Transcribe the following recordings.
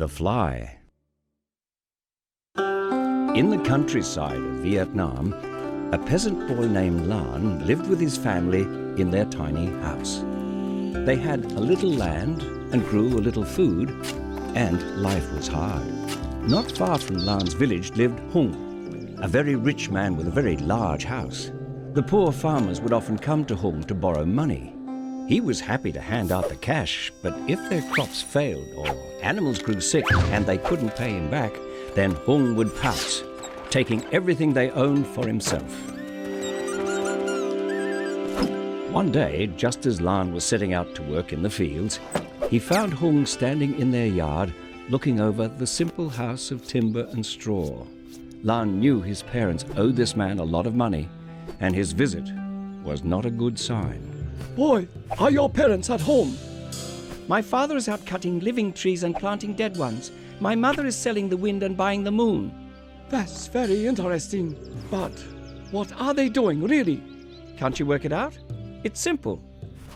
The Fly. In the countryside of Vietnam, a peasant boy named Lan lived with his family in their tiny house. They had a little land and grew a little food, and life was hard. Not far from Lan's village lived Hung, a very rich man with a very large house. The poor farmers would often come to Hung to borrow money. He was happy to hand out the cash, but if their crops failed or animals grew sick and they couldn't pay him back, then Hung would pounce, taking everything they owned for himself. One day, just as Lan was setting out to work in the fields, he found Hung standing in their yard, looking over the simple house of timber and straw. Lan knew his parents owed this man a lot of money, and his visit was not a good sign. Boy, are your parents at home? My father is out cutting living trees and planting dead ones. My mother is selling the wind and buying the moon. That's very interesting. But what are they doing, really? Can't you work it out? It's simple.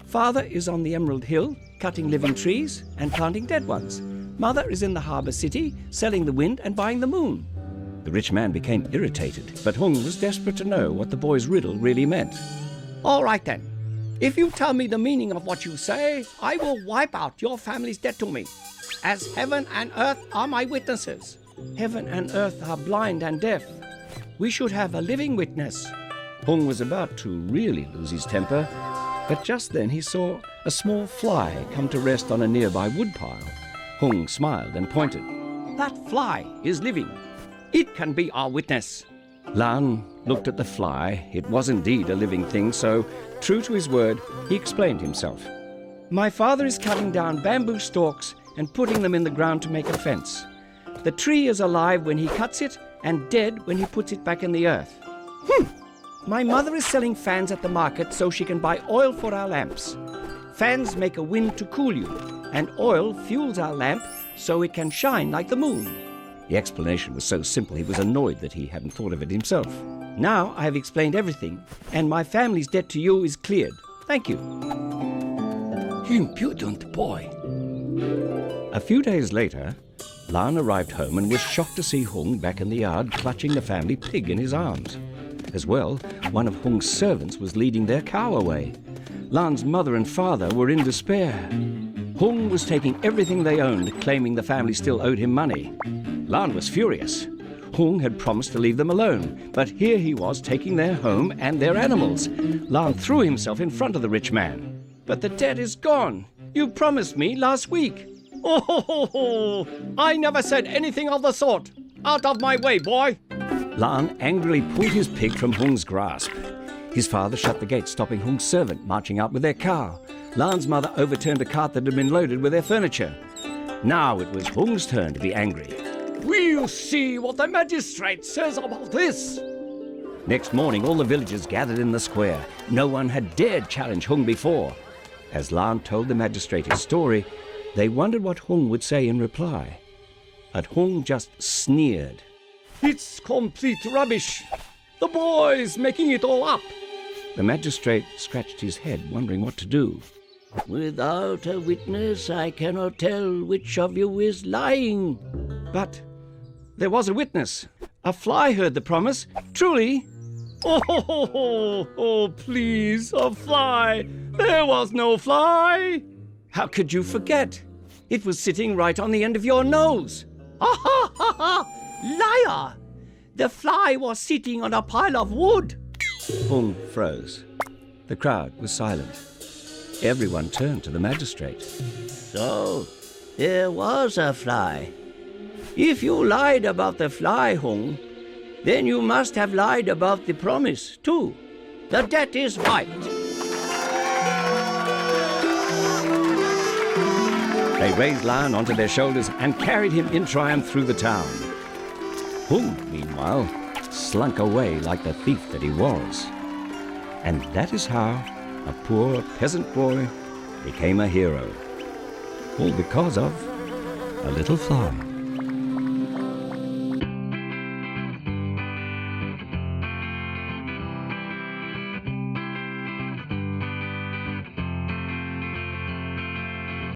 Father is on the Emerald Hill, cutting living trees and planting dead ones. Mother is in the harbour city, selling the wind and buying the moon. The rich man became irritated, but Hung was desperate to know what the boy's riddle really meant. All right then. If you tell me the meaning of what you say, I will wipe out your family's debt to me, as heaven and earth are my witnesses. Heaven and earth are blind and deaf. We should have a living witness. Hung was about to really lose his temper, but just then he saw a small fly come to rest on a nearby woodpile. Hung smiled and pointed. That fly is living. It can be our witness. Lan looked at the fly. It was indeed a living thing, so, true to his word, he explained himself. My father is cutting down bamboo stalks and putting them in the ground to make a fence. The tree is alive when he cuts it and dead when he puts it back in the earth. My mother is selling fans at the market so she can buy oil for our lamps. Fans make a wind to cool you, and oil fuels our lamp so it can shine like the moon. The explanation was so simple he was annoyed that he hadn't thought of it himself. Now I have explained everything, and my family's debt to you is cleared. Thank you. Impudent boy. A few days later, Lan arrived home and was shocked to see Hung back in the yard clutching the family pig in his arms. As well, one of Hung's servants was leading their cow away. Lan's mother and father were in despair. Hung was taking everything they owned, claiming the family still owed him money. Lan was furious. Hung had promised to leave them alone, but here he was taking their home and their animals. Lan threw himself in front of the rich man. But the debt is gone. You promised me last week. Oh, I never said anything of the sort. Out of my way, boy. Lan angrily pulled his pig from Hung's grasp. His father shut the gate, stopping Hung's servant marching out with their cow. Lan's mother overturned a cart that had been loaded with their furniture. Now it was Hung's turn to be angry. We'll see what the magistrate says about this. Next morning, all the villagers gathered in the square. No one had dared challenge Hung before. As Lan told the magistrate his story, they wondered what Hung would say in reply. But Hung just sneered. It's complete rubbish. The boy's making it all up. The magistrate scratched his head, wondering what to do. Without a witness, I cannot tell which of you is lying. But there was a witness. A fly heard the promise. Truly. Oh, please, a fly. There was no fly. How could you forget? It was sitting right on the end of your nose. Liar! The fly was sitting on a pile of wood. Hung froze. The crowd was silent. Everyone turned to the magistrate. So, there was a fly. If you lied about the fly, Hung, then you must have lied about the promise, too. The debt is wiped. They raised Lan onto their shoulders and carried him in triumph through the town. Hung, meanwhile, slunk away like the thief that he was. And that is how a poor peasant boy became a hero. All because of a little fly.